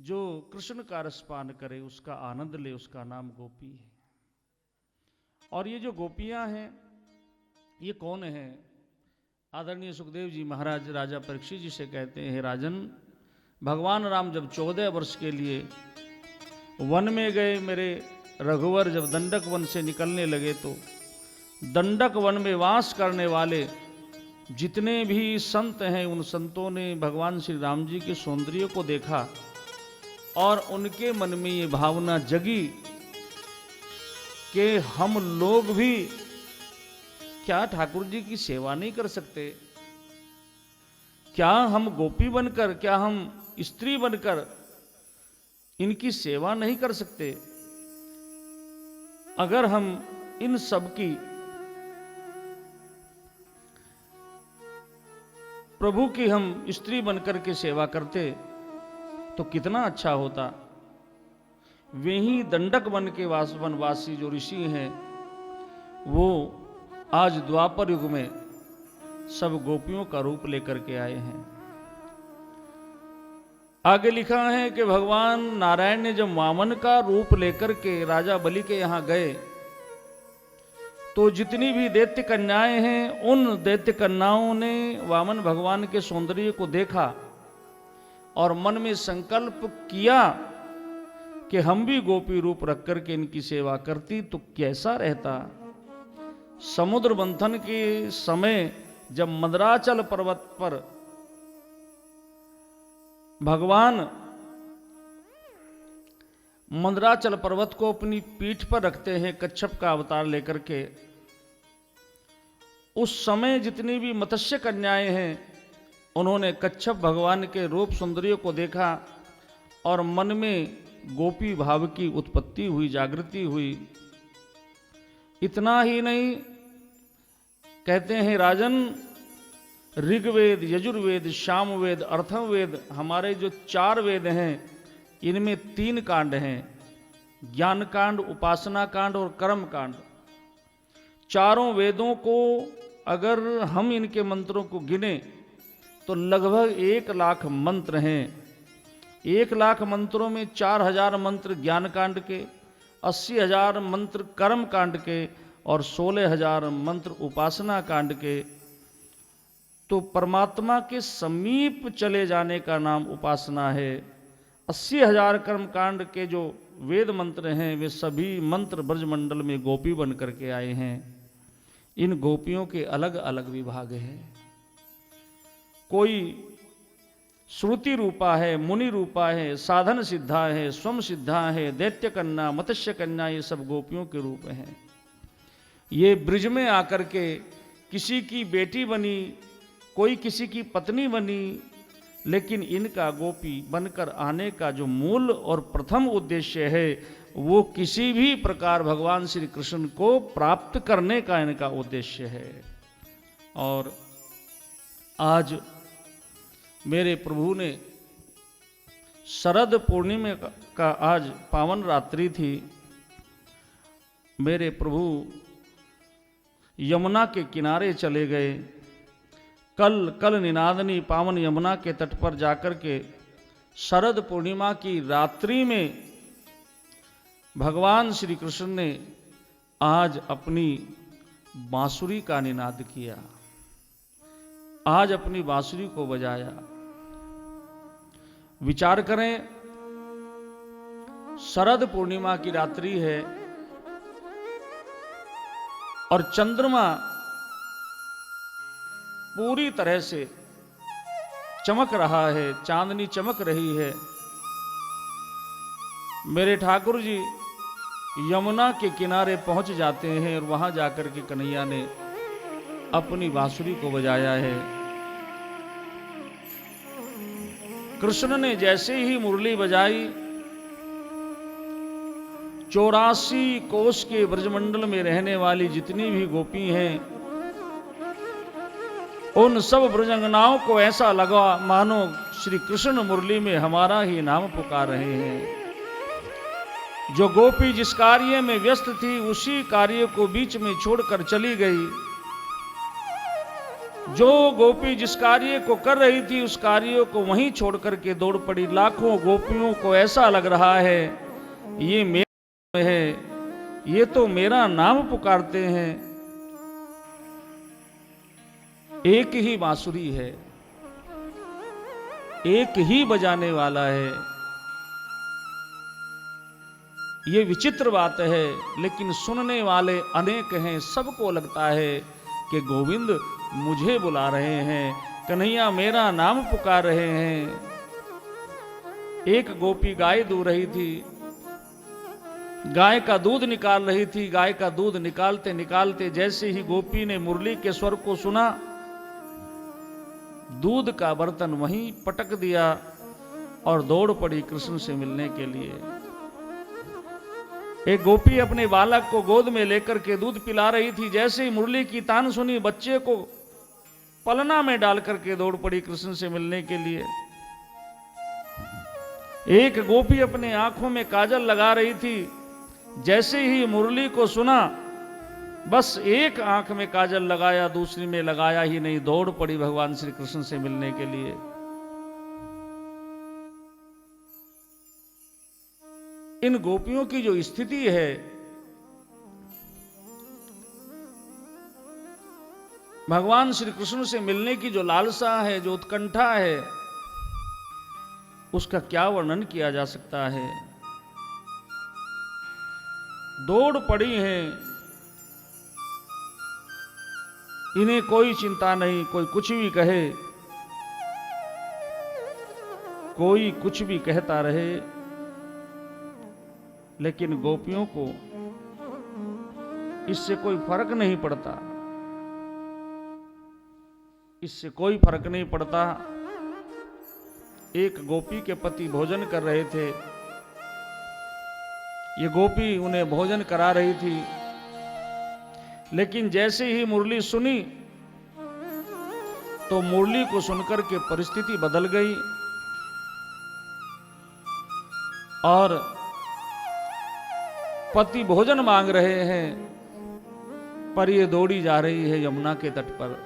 जो कृष्ण का रसपान करे उसका आनंद ले, उसका नाम गोपी है। और ये जो गोपियां हैं ये कौन है? आदरणीय सुखदेव जी महाराज राजा परीक्षित जी से कहते हैं, हे राजन, भगवान राम जब 14 वर्ष के लिए वन में गए, मेरे रघुवर जब दंडक वन से निकलने लगे तो दंडक वन में वास करने वाले जितने भी संत हैं उन संतों ने भगवान श्री राम जी के सौंदर्य को देखा और उनके मन में ये भावना जगी कि हम लोग भी क्या ठाकुर जी की सेवा नहीं कर सकते? क्या हम गोपी बनकर, क्या हम स्त्री बनकर इनकी सेवा नहीं कर सकते? अगर हम इन सब की प्रभु की हम स्त्री बनकर के सेवा करते तो कितना अच्छा होता। वे ही दंडक वन के वनवासी जो ऋषि हैं वो आज द्वापर युग में सब गोपियों का रूप लेकर के आए हैं। आगे लिखा है कि भगवान नारायण ने जब वामन का रूप लेकर के राजा बलि के यहां गए तो जितनी भी दैत्य कन्याएं हैं उन दैत्य कन्याओं ने वामन भगवान के सौंदर्य को देखा और मन में संकल्प किया कि हम भी गोपी रूप रख करके इनकी सेवा करती तो कैसा रहता। समुद्र मंथन के समय जब मंदराचल पर्वत पर भगवान मंदराचल पर्वत को अपनी पीठ पर रखते हैं कच्छप का अवतार लेकर के, उस समय जितनी भी मत्स्य कन्याएं हैं उन्होंने कच्छप भगवान के रूप सौंदर्य को देखा और मन में गोपी भाव की उत्पत्ति हुई, जागृति हुई। इतना ही नहीं, कहते हैं राजन, ऋग्वेद, यजुर्वेद, सामवेद, अर्थववेद, हमारे जो 4 वेद हैं इनमें 3 कांड हैं, ज्ञान कांड, उपासना कांड और कर्म कांड। चारों वेदों को अगर हम इनके मंत्रों को गिने तो लगभग 1 लाख मंत्र हैं। 1 लाख मंत्रों में 4000 मंत्र ज्ञान कांड के, 80,000 मंत्र कर्म कांड के और 16,000 मंत्र उपासना कांड के। तो परमात्मा के समीप चले जाने का नाम उपासना है। 80,000 कर्म कांड के जो वेद मंत्र हैं वे सभी मंत्र ब्रजमंडल में गोपी बन करके आए हैं। इन गोपियों के अलग अलग विभाग हैं। कोई श्रुति रूपा है, मुनि रूपा है, साधन सिद्धा है, स्वम सिद्धा है, दैत्य कन्या, मत्स्य कन्या, ये सब गोपियों के रूप हैं। ये ब्रिज में आकर के किसी की बेटी बनी, कोई किसी की पत्नी बनी, लेकिन इनका गोपी बनकर आने का जो मूल और प्रथम उद्देश्य है वो किसी भी प्रकार भगवान श्री कृष्ण को प्राप्त करने का इनका उद्देश्य है। और आज मेरे प्रभु ने शरद पूर्णिमा का आज पावन रात्रि थी। मेरे प्रभु यमुना के किनारे चले गए। कल निनादनी पावन यमुना के तट पर जाकर के शरद पूर्णिमा की रात्रि में भगवान श्री कृष्ण ने आज अपनी बांसुरी का निनाद किया, आज अपनी बांसुरी को बजाया। विचार करें, शरद पूर्णिमा की रात्रि है और चंद्रमा पूरी तरह से चमक रहा है, चांदनी चमक रही है। मेरे ठाकुर जी यमुना के किनारे पहुंच जाते हैं और वहां जाकर के कन्हैया ने अपनी बांसुरी को बजाया है। कृष्ण ने जैसे ही मुरली बजाई, 84 कोस के ब्रजमंडल में रहने वाली जितनी भी गोपी हैं उन सब ब्रजंगनाओं को ऐसा लगा मानो श्री कृष्ण मुरली में हमारा ही नाम पुकार रहे हैं। जो गोपी जिस कार्य में व्यस्त थी उसी कार्य को बीच में छोड़कर चली गई जो गोपी जिस कार्य को कर रही थी उस कार्य को वहीं छोड़ करके दौड़ पड़ी। लाखों गोपियों को ऐसा लग रहा है ये मेरा है, ये तो मेरा नाम पुकारते हैं। एक ही बांसुरी है, एक ही बजाने वाला है। ये विचित्र बात है, लेकिन सुनने वाले अनेक हैं। सबको लगता है कि गोविंद मुझे बुला रहे हैं, कन्हैया मेरा नाम पुकार रहे हैं। एक गोपी गाय दूह रही थी, गाय का दूध निकाल रही थी। गाय का दूध निकालते निकालते जैसे ही गोपी ने मुरली के स्वर को सुना, दूध का बर्तन वहीं पटक दिया और दौड़ पड़ी कृष्ण से मिलने के लिए। एक गोपी अपने बालक को गोद में लेकर के दूध पिला रही थी। जैसे ही मुरली की तान सुनी, बच्चे को पलना में डाल करके दौड़ पड़ी कृष्ण से मिलने के लिए। एक गोपी अपने आंखों में काजल लगा रही थी। जैसे ही मुरली को सुना, बस एक आंख में काजल लगाया, दूसरी में लगाया ही नहीं, दौड़ पड़ी भगवान श्री कृष्ण से मिलने के लिए। इन गोपियों की जो स्थिति है, भगवान श्री कृष्ण से मिलने की जो लालसा है, जो उत्कंठा है, उसका क्या वर्णन किया जा सकता है। दौड़ पड़ी हैं, इन्हें कोई चिंता नहीं, कोई कुछ भी कहे, कोई कुछ भी कहता रहे, लेकिन गोपियों को इससे कोई फर्क नहीं पड़ता। इससे कोई फर्क नहीं पड़ता। एक गोपी के पति भोजन कर रहे थे। ये गोपी उन्हें भोजन करा रही थी, लेकिन जैसे ही मुरली सुनी तो मुरली को सुनकर के परिस्थिति बदल गई और पति भोजन मांग रहे हैं, पर ये दौड़ी जा रही है यमुना के तट पर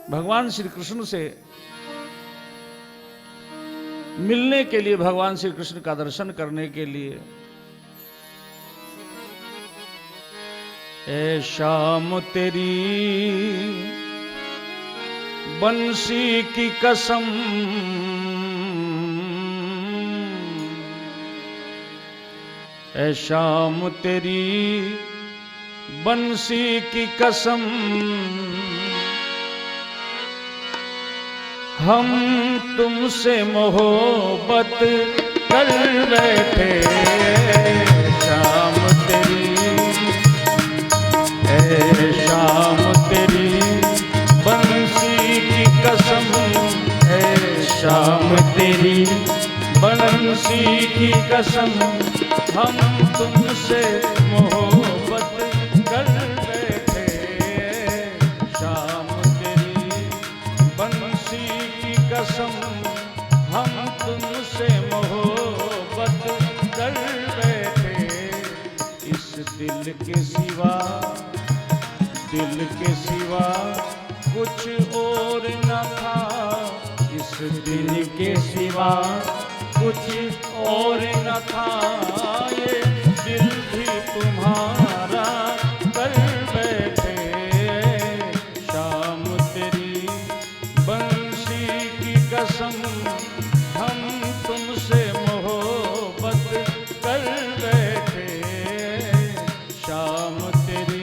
भगवान श्री कृष्ण से मिलने के लिए, भगवान श्री कृष्ण का दर्शन करने के लिए। ऐ शाम तेरी बंसी की कसम, ऐ शाम तेरी बंसी की कसम, हम तुमसे मोहब्बत कर बैठे। शाम तेरी, ऐ शाम तेरी बंसी की कसम, ऐ शाम तेरी बंसी की कसम, हम तुमसे मोहब्बत कर बैठे। शाम तेरी बंसी की कसम, हम तुमसे मोहब्बत कर बैठे। इस दिल के सिवा, दिल के सिवा कुछ और न था। इस दिल के सिवा कुछ और न था। ये दिल भी तुम्हारा कर बैठे। शाम तेरी बंसी की कसम, हम तुमसे मोहब्बत कर बैठे। शाम तेरी।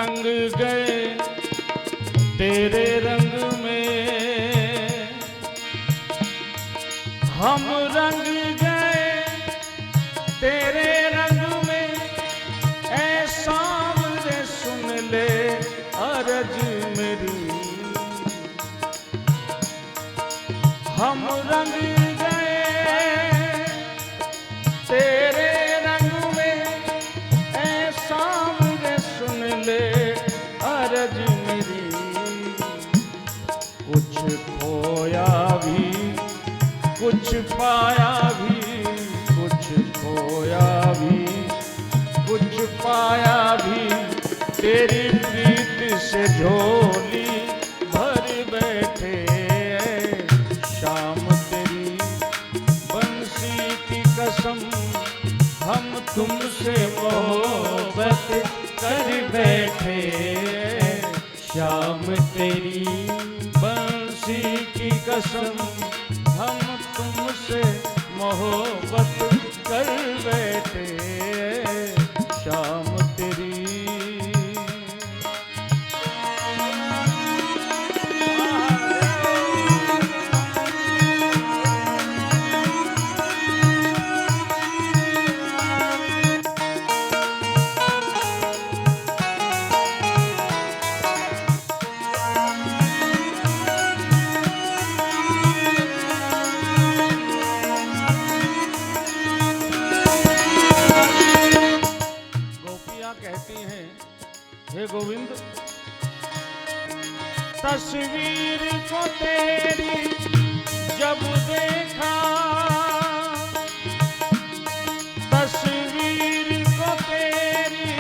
रंग गए तेरे रंग में, हम रंग गए तेरे रंग में, ऐ सांवरे सुन ले अरज मेरी। हम रंग गए तेरे रंग में, ऐ सांवरे सुन ले अरज मेरी। कुछ खोया भी कुछ पाया भी, कुछ खोया भी कुछ पाया भी, तेरी प्रीत से झोली भर बैठे। शाम तेरी बंसी की कसम, हम तुमसे मोहब्बत कर बैठे। शाम तेरी बंसी की कसम, हम तुमसे मोहब्बत कर बैठे। शाम तेरी कहती हैं, हे गोविंद, तस्वीर को तेरी जब देखा, तस्वीर को तेरी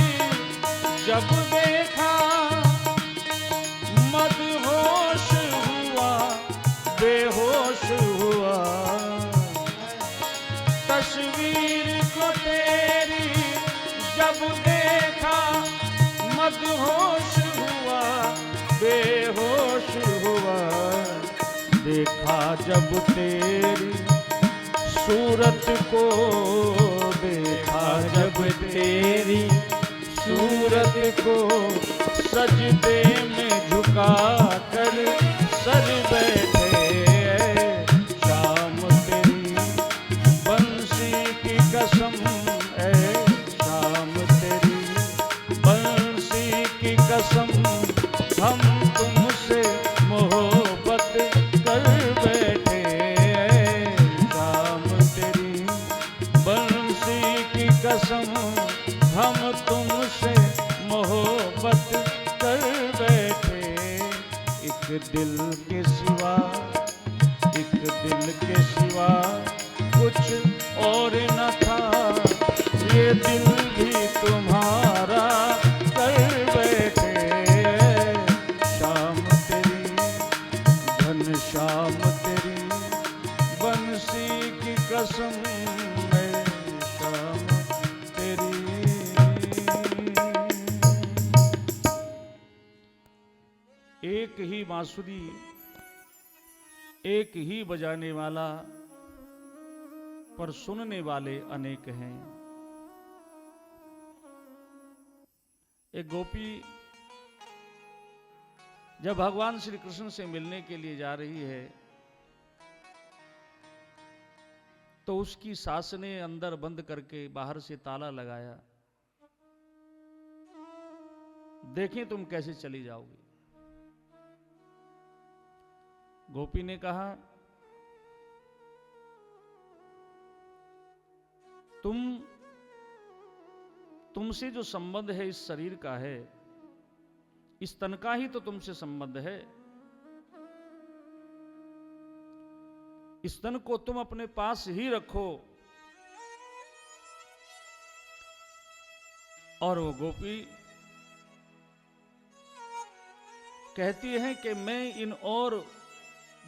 जब देखा, मदहोश हुआ बेहोश हुआ। तस्वीर को तेरी जब देखा, मदहोश हुआ बेहोश हुआ। देखा जब तेरी सूरत को, देखा जब तेरी सूरत को, सजदे में झुका कर सर बैठे। शाम तेरी बंसी की कसम, शाम तेरी बंसी की कसम, हम तुमसे मोहब्बत कर बैठे। शाम तेरी बंसी की कसम, हम तुमसे मोहब्बत कर बैठे। एक दिल के सिवा, एक दिल के सिवा कुछ और न था, ये दिल भी तुम्हारा कर बैठे। शाम तेरी घन शाम तेरी बंसी की कसम, शाम तेरी। एक ही बांसुरी, एक ही बजाने वाला, पर सुनने वाले अनेक हैं। एक गोपी जब भगवान श्री कृष्ण से मिलने के लिए जा रही है, तो उसकी सास ने अंदर बंद करके बाहर से ताला लगाया। देखें तुम कैसे चली जाओगी। गोपी ने कहा, तुमसे जो संबंध है इस शरीर का है, इस तन का ही तो तुमसे संबंध है। इस तन को तुम अपने पास ही रखो। और वो गोपी कहती है कि मैं इन और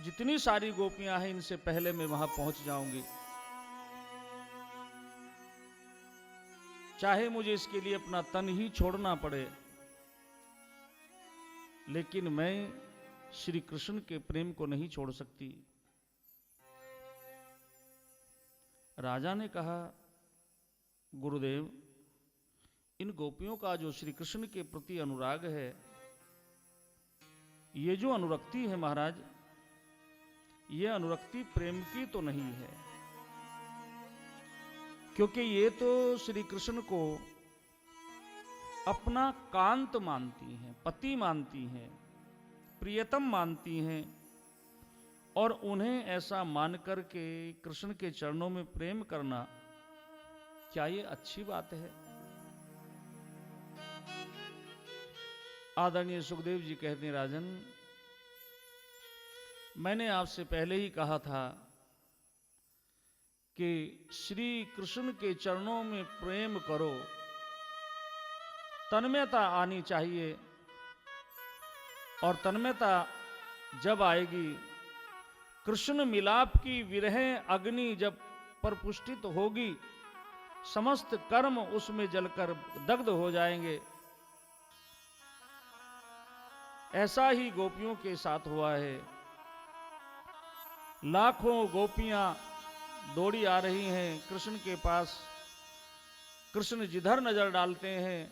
जितनी सारी गोपियां हैं, इनसे पहले मैं वहां पहुंच जाऊंगी, चाहे मुझे इसके लिए अपना तन ही छोड़ना पड़े, लेकिन मैं श्री कृष्ण के प्रेम को नहीं छोड़ सकती। राजा ने कहा, गुरुदेव, इन गोपियों का जो श्री कृष्ण के प्रति अनुराग है, ये जो अनुरक्ति है महाराज, ये अनुरक्ति प्रेम की तो नहीं है, क्योंकि ये तो श्री कृष्ण को अपना कांत मानती हैं, पति मानती हैं, प्रियतम मानती हैं, और उन्हें ऐसा मान करके कृष्ण के चरणों में प्रेम करना, क्या ये अच्छी बात है? आदरणीय सुखदेव जी कहते हैं, राजन, मैंने आपसे पहले ही कहा था कि श्री कृष्ण के चरणों में प्रेम करो, तन्मयता आनी चाहिए, और तन्मयता जब आएगी, कृष्ण मिलाप की विरह अग्नि जब परपुष्टित होगी, समस्त कर्म उसमें जलकर दग्ध हो जाएंगे। ऐसा ही गोपियों के साथ हुआ है। लाखों गोपियां दौड़ी आ रही हैं कृष्ण के पास। कृष्ण जिधर नजर डालते हैं,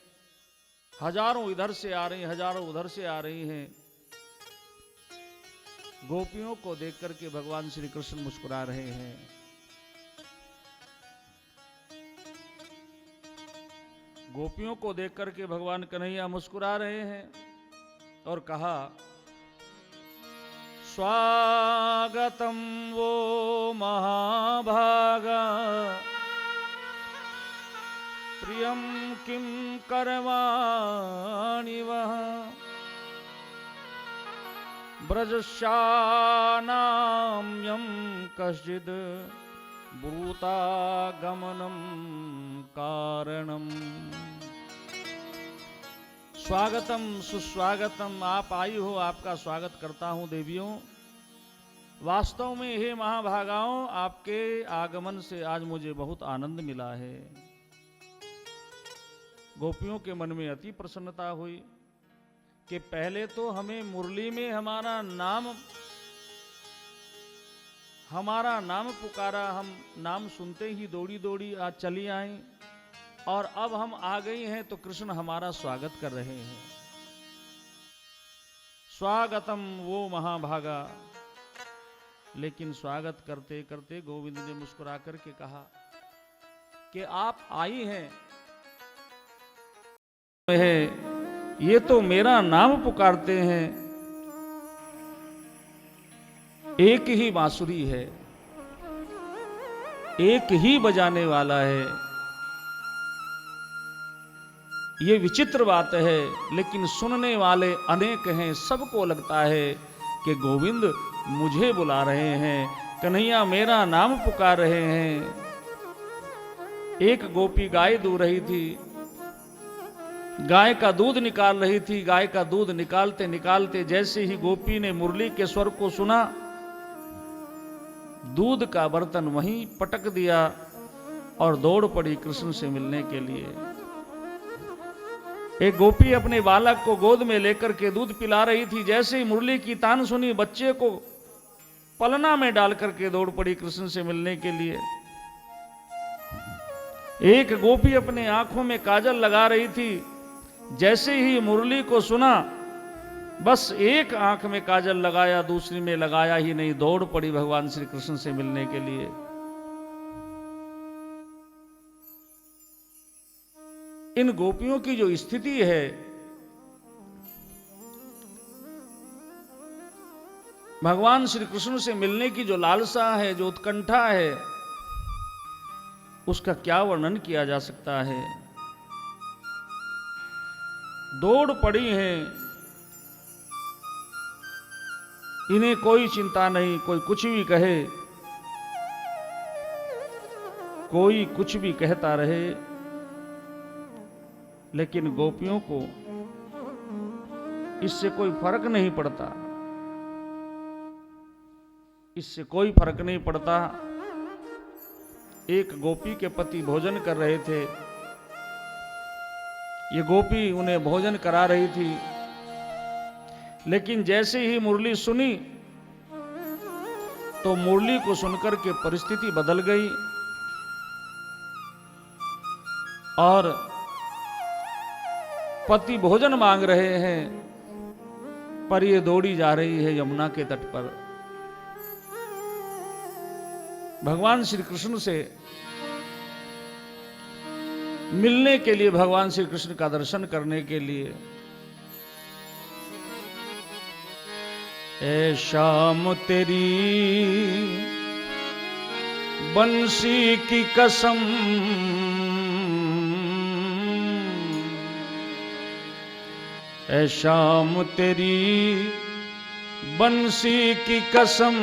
हजारों इधर से आ रही, हजारों उधर से आ रही हैं। गोपियों को देख करके भगवान श्री कृष्ण मुस्कुरा रहे हैं। गोपियों को देख करके भगवान कन्हैया मुस्कुरा रहे हैं और कहा, स्वागतम वो महाभागा, प्रियम किम करवाणि वह, ब्रजशानां यं कश्चिद् ब्रूतागमनं कारणम्। स्वागतम सुस्वागतम, आप आई हो, आपका स्वागत करता हूं देवियों। वास्तव में हे महाभागाओं, आपके आगमन से आज मुझे बहुत आनंद मिला है। गोपियों के मन में अति प्रसन्नता हुई कि पहले तो हमें मुरली में हमारा नाम पुकारा, हम नाम सुनते ही दौड़ी दौड़ी आज चली आई, और अब हम आ गई हैं तो कृष्ण हमारा स्वागत कर रहे हैं। स्वागतम वो महाभागा। लेकिन स्वागत करते करते गोविंद ने मुस्कुरा करके कहा कि आप आई हैं, ये तो मेरा नाम पुकारते हैं। एक ही बांसुरी है, एक ही बजाने वाला है। ये विचित्र बात है, लेकिन सुनने वाले अनेक हैं। सबको लगता है कि गोविंद मुझे बुला रहे हैं, कन्हैया मेरा नाम पुकार रहे हैं। एक गोपी गाय दूह रही थी, गाय का दूध निकाल रही थी। गाय का दूध निकालते निकालते जैसे ही गोपी ने मुरली के स्वर को सुना, दूध का बर्तन वहीं पटक दिया और दौड़ पड़ी कृष्ण से मिलने के लिए। एक गोपी अपने बालक को गोद में लेकर के दूध पिला रही थी। जैसे ही मुरली की तान सुनी, बच्चे को पलना में डाल करके दौड़ पड़ी कृष्ण से मिलने के लिए। एक गोपी अपने आंखों में काजल लगा रही थी। जैसे ही मुरली को सुना, बस एक आंख में काजल लगाया, दूसरी में लगाया ही नहीं, दौड़ पड़ी भगवान श्री कृष्ण से मिलने के लिए। इन गोपियों की जो स्थिति है, भगवान श्री कृष्ण से मिलने की जो लालसा है, जो उत्कंठा है, उसका क्या वर्णन किया जा सकता है। दौड़ पड़ी हैं, इन्हें कोई चिंता नहीं, कोई कुछ भी कहे, कोई कुछ भी कहता रहे, लेकिन गोपियों को इससे कोई फर्क नहीं पड़ता। इससे कोई फर्क नहीं पड़ता। एक गोपी के पति भोजन कर रहे थे। ये गोपी उन्हें भोजन करा रही थी, लेकिन जैसे ही मुरली सुनी तो मुरली को सुनकर के परिस्थिति बदल गई और पति भोजन मांग रहे हैं, पर ये दौड़ी जा रही है यमुना के तट पर। भगवान श्री कृष्ण से मिलने के लिए, भगवान श्री कृष्ण का दर्शन करने के लिए। ऐ शाम तेरी बंसी की कसम, ऐ शाम तेरी बंसी की कसम,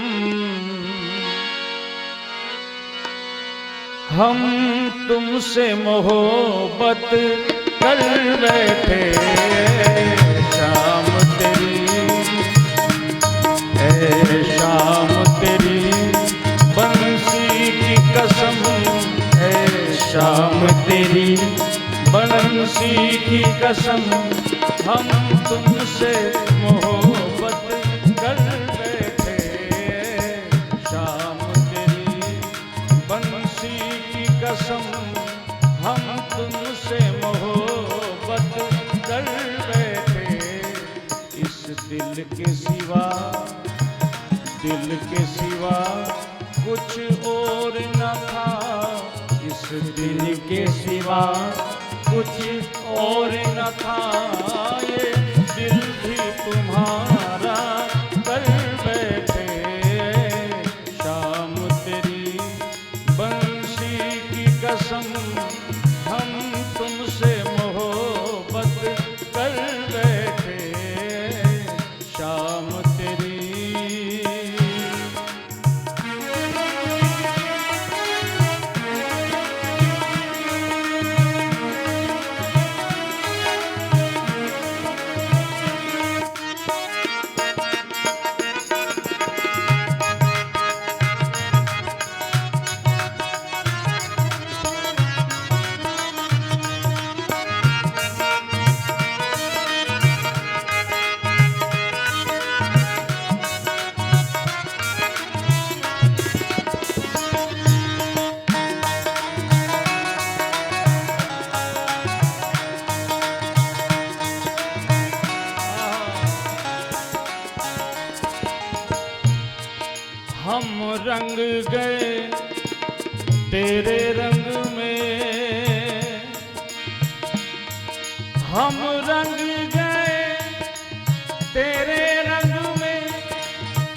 हम तुमसे मोहब्बत कर बैठे। शाम तेरी, ऐ शाम तेरी बंसी की कसम, ऐ शाम तेरी बंसी की कसम, हम तुमसे मोहब्बत कर बैठे। शाम तेरी बंसी की कसम, हम तुमसे मोहब्बत कर बैठे। इस दिल के सिवा, दिल के सिवा कुछ और न था, इस दिल के सिवा कुछ और न था, ये दिल भी तुम्हारा कर बैठे। शाम तेरी बंसी की कसम, हम तुमसे मोहब्बत कर बैठे। शाम तेरी। हम रंग गए तेरे रंग में, हम रंग गए तेरे रंग में,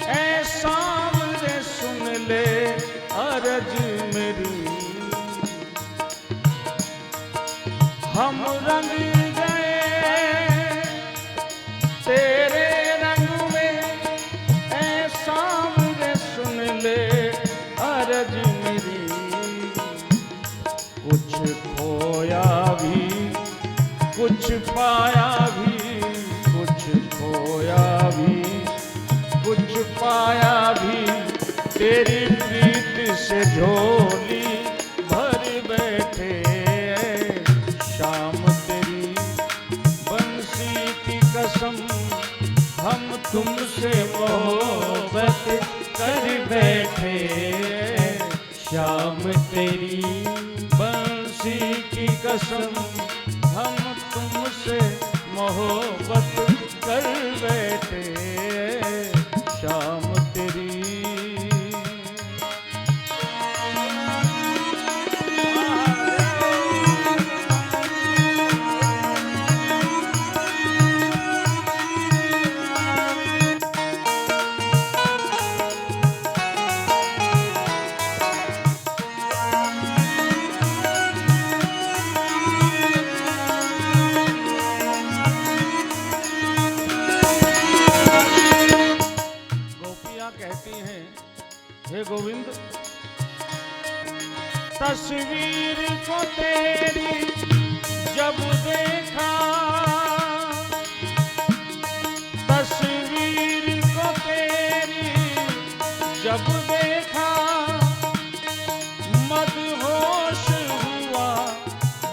ऐ सामने सुन ले अरज मेरी। हम रंग गए तेरे रंग में, ऐ सामने सुन ले अरज मेरी। कुछ खोया भी कुछ पाया भी, कुछ खोया भी कुछ पाया भी, तेरी प्रीत से झोली भर बैठे। शाम तेरी बंसी की कसम, हम तुमसे मोहब्बत कर बैठे। शाम तेरी बंसी की कसम, हम तुमसे मोहब्बत कर बैठे। शाम तेरी। हे गोविंद, तस्वीर को तेरी जब देखा, तस्वीर को तेरी जब देखा, मदहोश हुआ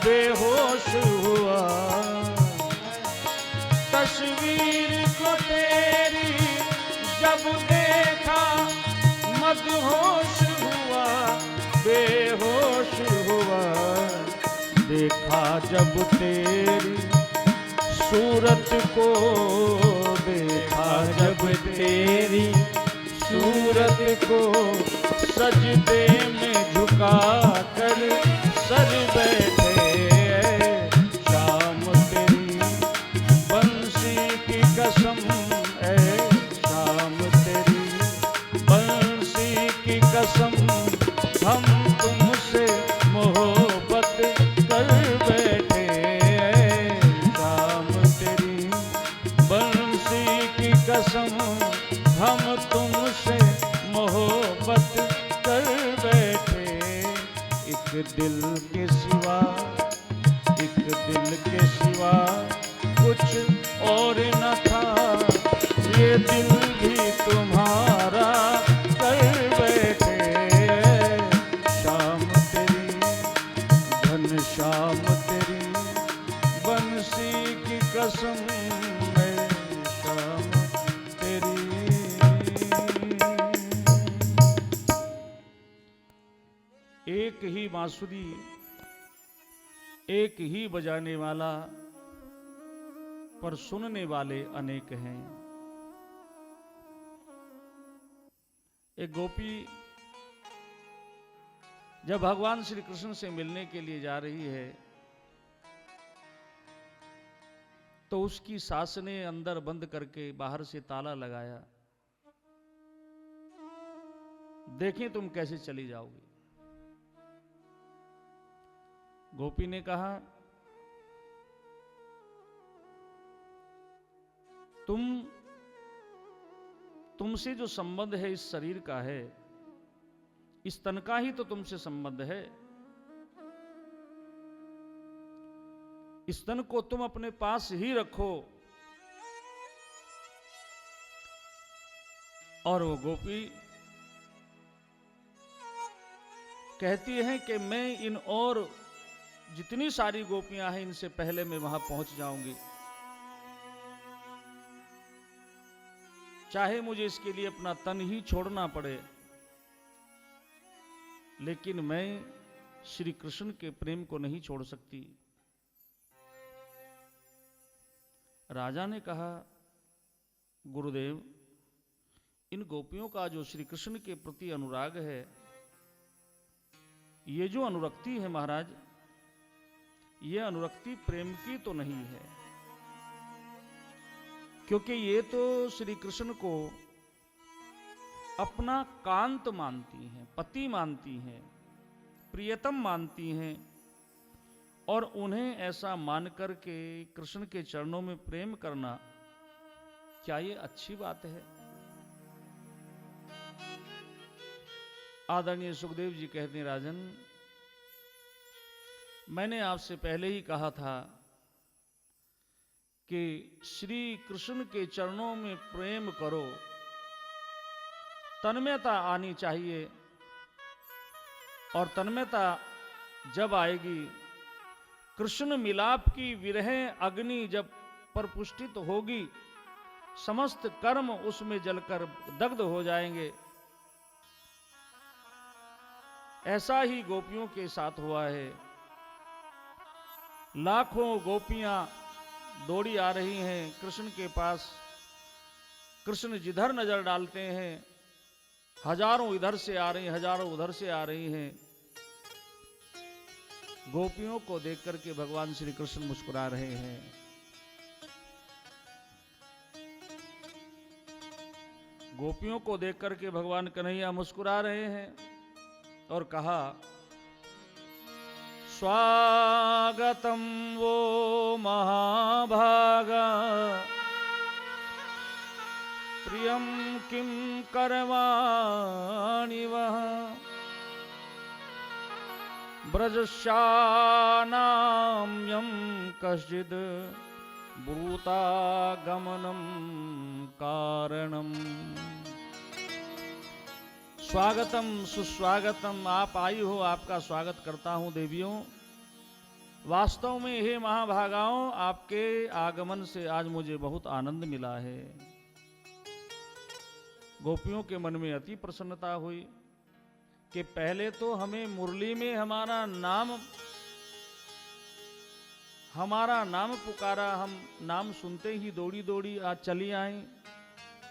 बेहोश हुआ। तस्वीर को तेरी जब देखा, मदहोश हुआ बेहोश हुआ। देखा जब तेरी सूरत को देखा जब तेरी सूरत को सजदे में झुका कर सर बैठे शाम तेरी बंसी की कसम है शाम तेरी बंसी की कसम हम तुमसे मोहब्बत कर बैठे शाम तेरी बंसी की कसम हम तुमसे मोहब्बत कर बैठे एक दिल के सिवा कुछ और न था ये दिल भी तुम्हारा कर बैठे शाम तेरी घन शाम तेरी बंसी की कसम है शाम तेरी। एक ही बांसुरी एक ही बजाने वाला पर सुनने वाले अनेक हैं। एक गोपी जब भगवान श्री कृष्ण से मिलने के लिए जा रही है तो उसकी सास ने अंदर बंद करके बाहर से ताला लगाया। देखें तुम कैसे चली जाओगी। गोपी ने कहा तुमसे जो संबंध है इस शरीर का है, इस तन का ही तो तुमसे संबंध है। इस तन को तुम अपने पास ही रखो। और वो गोपी कहती है कि मैं इन और जितनी सारी गोपियां हैं इनसे पहले मैं वहां पहुंच जाऊंगी, चाहे मुझे इसके लिए अपना तन ही छोड़ना पड़े, लेकिन मैं श्री कृष्ण के प्रेम को नहीं छोड़ सकती। राजा ने कहा गुरुदेव, इन गोपियों का जो श्री कृष्ण के प्रति अनुराग है, ये जो अनुरक्ति है महाराज, ये अनुरक्ति प्रेम की तो नहीं है, क्योंकि ये तो श्री कृष्ण को अपना कांत मानती हैं, पति मानती हैं, प्रियतम मानती हैं, और उन्हें ऐसा मान करके कृष्ण के चरणों में प्रेम करना, क्या ये अच्छी बात है? आदरणीय सुखदेव जी कहते हैं, राजन, मैंने आपसे पहले ही कहा था कि श्री कृष्ण के चरणों में प्रेम करो, तन्मयता आनी चाहिए, और तन्मयता जब आएगी, कृष्ण मिलाप की विरह अग्नि जब परपुष्टित होगी, समस्त कर्म उसमें जलकर दग्ध हो जाएंगे। ऐसा ही गोपियों के साथ हुआ है। लाखों गोपियां दौड़ी आ रही हैं कृष्ण के पास। कृष्ण जिधर नजर डालते हैं, हजारों इधर से आ रही, हजारों उधर से आ रही हैं। गोपियों को देख करके भगवान श्री कृष्ण मुस्कुरा रहे हैं। गोपियों को देख करके भगवान कन्हैया मुस्कुरा रहे हैं और कहा, स्वागतम वो महाभागा प्रियम किम करवाणि वह ब्रजशानां यं कश्चिद् ब्रूतागमनं कारणम्। स्वागतम सुस्वागतम, आप आई हो, आपका स्वागत करता हूं देवियों। वास्तव में हे महाभागाओं, आपके आगमन से आज मुझे बहुत आनंद मिला है। गोपियों के मन में अति प्रसन्नता हुई कि पहले तो हमें मुरली में हमारा नाम हमारा नाम पुकारा, हम नाम सुनते ही दौड़ी दौड़ी आज चली आई,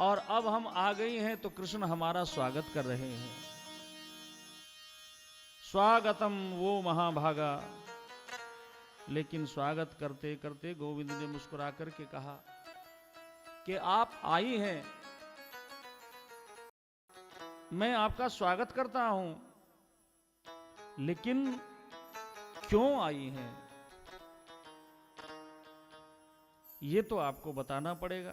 और अब हम आ गई हैं तो कृष्ण हमारा स्वागत कर रहे हैं। स्वागतम वो महाभागा। लेकिन स्वागत करते करते गोविंद ने मुस्कुरा करके कहा कि आप आई हैं, मैं आपका स्वागत करता हूं, लेकिन क्यों आई हैं ये तो आपको बताना पड़ेगा।